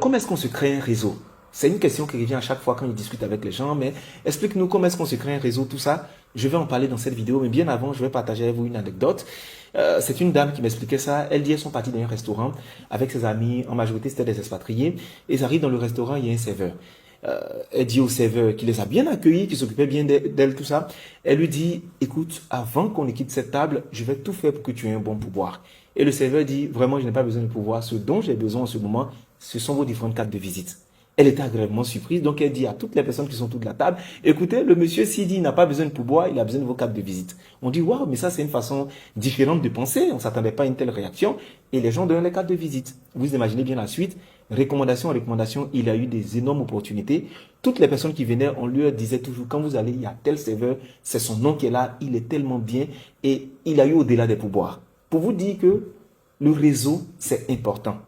comment est-ce qu'on se crée un réseau? C'est une question qui revient à chaque fois quand je discute avec les gens, mais explique-nous comment est-ce qu'on se crée un réseau, tout ça. Je vais en parler dans cette vidéo, mais bien avant, je vais partager avec vous une anecdote. C'est une dame qui m'expliquait ça. Elle dit qu'elles sont parties dans un restaurant avec ses amis, en majorité c'était des expatriés. Ils arrivent dans le restaurant, il y a un serveur. Elle dit au serveur qui les a bien accueillis, qui s'occupait bien d'elle, tout ça. Elle lui dit, écoute, avant qu'on ne quitte cette table, je vais tout faire pour que tu aies un bon pourboire. Et le serveur dit, vraiment, je n'ai pas besoin de pourboire. Ce dont j'ai besoin en ce moment, ce sont vos différentes cartes de visite. Elle était agréablement surprise, donc elle dit à toutes les personnes qui sont autour de la table, écoutez, le monsieur s'il dit il n'a pas besoin de pourboire, il a besoin de vos cartes de visite. On dit, waouh, mais ça c'est une façon différente de penser, on ne s'attendait pas à une telle réaction, et les gens donnent les cartes de visite. Vous imaginez bien la suite, recommandation en recommandation, il a eu des énormes opportunités. Toutes les personnes qui venaient, on lui disait toujours, quand vous allez, il y a tel serveur, c'est son nom qui est là, il est tellement bien, et il a eu au-delà des pourboires. Pour vous dire que le réseau, c'est important.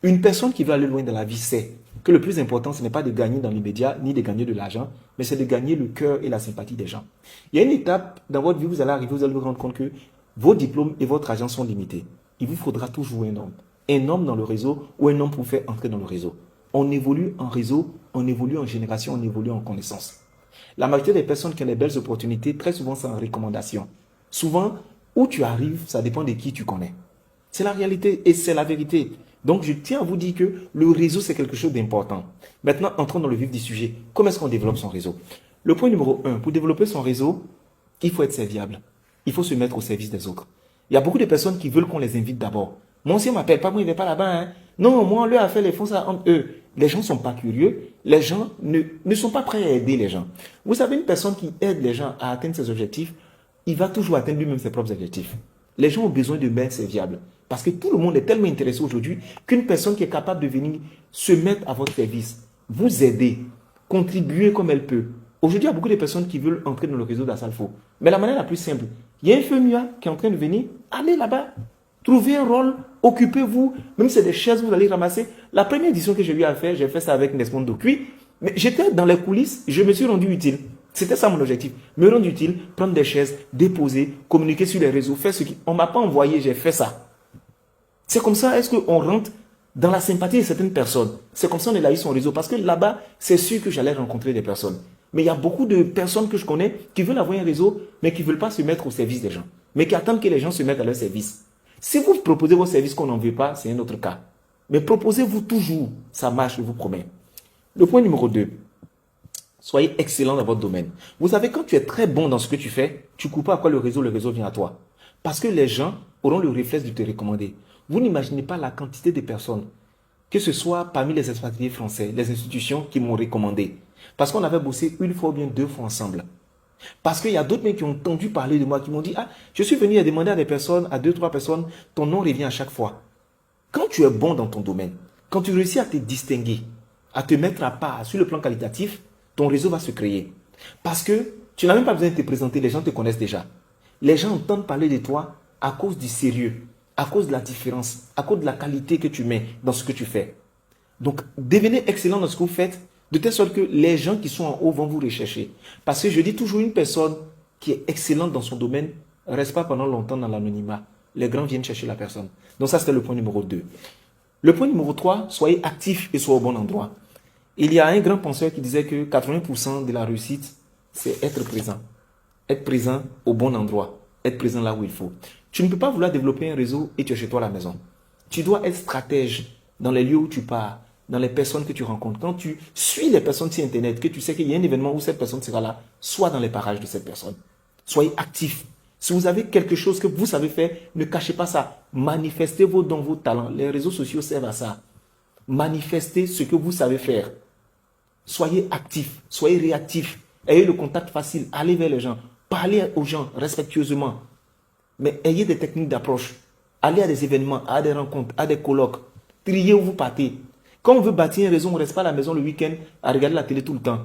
Une personne qui veut aller loin dans la vie sait que le plus important, ce n'est pas de gagner dans l'immédiat, ni de gagner de l'argent, mais c'est de gagner le cœur et la sympathie des gens. Il y a une étape dans votre vie, vous allez arriver, vous allez vous rendre compte que vos diplômes et votre argent sont limités. Il vous faudra toujours un homme. Un homme dans le réseau ou un homme pour vous faire entrer dans le réseau. On évolue en réseau, on évolue en génération, on évolue en connaissance. La majorité des personnes qui ont des belles opportunités, très souvent, c'est en recommandation. Souvent, où tu arrives, ça dépend de qui tu connais. C'est la réalité et c'est la vérité. Donc, je tiens à vous dire que le réseau, c'est quelque chose d'important. Maintenant, entrons dans le vif du sujet. Comment est-ce qu'on développe son réseau? Le point numéro 1, pour développer son réseau, il faut être serviable. Il faut se mettre au service des autres. Il y a beaucoup de personnes qui veulent qu'on les invite d'abord. Moi aussi, on ne m'appelle pas, moi, il n'est pas là-bas. Hein. Non, moi, on leur a fait les fonds ça entre eux. Les gens ne sont pas curieux. Les gens ne sont pas prêts à aider les gens. Vous savez, une personne qui aide les gens à atteindre ses objectifs, il va toujours atteindre lui-même ses propres objectifs. Les gens ont besoin de mains serviables. Parce que tout le monde est tellement intéressé aujourd'hui qu'une personne qui est capable de venir se mettre à votre service, vous aider, contribuer comme elle peut. Aujourd'hui, il y a beaucoup de personnes qui veulent entrer dans le réseau d'Assalfo. Mais la manière la plus simple, il y a un FEMUA qui est en train de venir, allez là-bas, trouvez un rôle, occupez-vous, même si c'est des chaises, vous allez ramasser. La première édition que j'ai eu à faire, j'ai fait ça avec Nesmond Docui, mais j'étais dans les coulisses, je me suis rendu utile. C'était ça mon objectif, me rendre utile, prendre des chaises, déposer, communiquer sur les réseaux, faire ce qu'on ne m'a pas envoyé, j'ai fait ça. C'est comme ça, est-ce qu'on rentre dans la sympathie de certaines personnes? C'est comme ça qu'on élargit son réseau. Parce que là-bas, c'est sûr que j'allais rencontrer des personnes. Mais il y a beaucoup de personnes que je connais qui veulent avoir un réseau, mais qui ne veulent pas se mettre au service des gens. Mais qui attendent que les gens se mettent à leur service. Si vous proposez vos services qu'on n'en veut pas, c'est un autre cas. Mais proposez-vous toujours. Ça marche, je vous promets. Le point numéro 2. Soyez excellent dans votre domaine. Vous savez, quand tu es très bon dans ce que tu fais, tu ne coupes pas à quoi le réseau vient à toi. Parce que les gens auront le réflexe de te recommander. Vous n'imaginez pas la quantité de personnes, que ce soit parmi les expatriés français, les institutions qui m'ont recommandé. Parce qu'on avait bossé une fois ou bien 2 fois ensemble. Parce qu'il y a d'autres mecs qui ont entendu parler de moi, qui m'ont dit, ah, je suis venu à demander à des personnes, à 2-3 personnes, ton nom revient à chaque fois. Quand tu es bon dans ton domaine, quand tu réussis à te distinguer, à te mettre à part sur le plan qualitatif, ton réseau va se créer. Parce que tu n'as même pas besoin de te présenter, les gens te connaissent déjà. Les gens entendent parler de toi à cause du sérieux, à cause de la différence, à cause de la qualité que tu mets dans ce que tu fais. Donc, devenez excellent dans ce que vous faites, de telle sorte que les gens qui sont en haut vont vous rechercher. Parce que je dis toujours, une personne qui est excellente dans son domaine ne reste pas pendant longtemps dans l'anonymat. Les grands viennent chercher la personne. Donc ça, c'était le point numéro 2. Le point numéro 3, soyez actif et soyez au bon endroit. Il y a un grand penseur qui disait que 80% de la réussite, c'est être présent. Être présent au bon endroit. Être présent là où il faut. Tu ne peux pas vouloir développer un réseau et tu es chez toi à la maison. Tu dois être stratège dans les lieux où tu pars, dans les personnes que tu rencontres. Quand tu suis les personnes sur Internet, que tu sais qu'il y a un événement où cette personne sera là, sois dans les parages de cette personne. Soyez actif. Si vous avez quelque chose que vous savez faire, ne cachez pas ça. Manifestez vos dons, vos talents. Les réseaux sociaux servent à ça. Manifestez ce que vous savez faire. Soyez actif, soyez réactif. Ayez le contact facile. Allez vers les gens. Parlez aux gens respectueusement. Mais ayez des techniques d'approche. Allez à des événements, à des rencontres, à des colloques. Triez où vous partez. Quand on veut bâtir un réseau, on ne reste pas à la maison le week-end à regarder la télé tout le temps.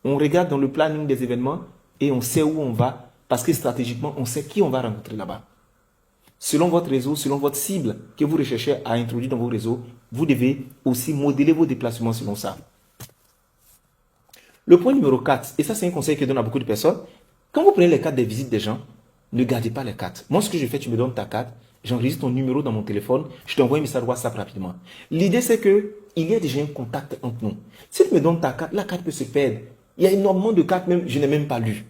On regarde dans le planning des événements et on sait où on va parce que stratégiquement, on sait qui on va rencontrer là-bas. Selon votre réseau, selon votre cible que vous recherchez à introduire dans vos réseaux, vous devez aussi modeler vos déplacements selon ça. Le point numéro 4, et ça c'est un conseil que je donne à beaucoup de personnes, quand vous prenez les cartes des visites des gens, ne gardez pas les cartes. Moi, ce que je fais, tu me donnes ta carte, j'enregistre ton numéro dans mon téléphone, je t'envoie un message WhatsApp rapidement. L'idée, c'est que il y a déjà un contact entre nous. Si tu me donnes ta carte, la carte peut se perdre. Il y a énormément de cartes, même, je n'ai même pas lu.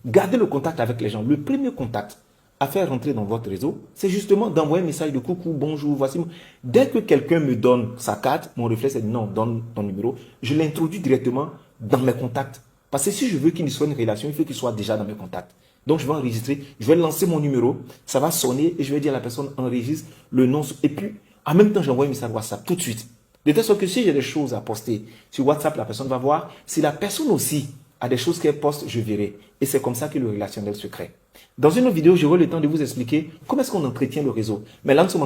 Gardez le contact avec les gens. Le premier contact à faire rentrer dans votre réseau, c'est justement d'envoyer un message de coucou, bonjour, voici. Dès que quelqu'un me donne sa carte, mon réflexe est non, donne ton numéro. Je l'introduis directement dans mes contacts. Parce que si je veux qu'il soit une relation, il faut qu'il soit déjà dans mes contacts. Donc, je vais enregistrer, je vais lancer mon numéro, ça va sonner et je vais dire à la personne, enregistre le nom. Et puis, en même temps, j'envoie un message WhatsApp tout de suite. De telle sorte que si j'ai des choses à poster sur WhatsApp, la personne va voir. Si la personne aussi a des choses qu'elle poste, je verrai. Et c'est comme ça que le relationnel se crée. Dans une autre vidéo, j'aurai le temps de vous expliquer comment est-ce qu'on entretient le réseau. Mais là, nous sommes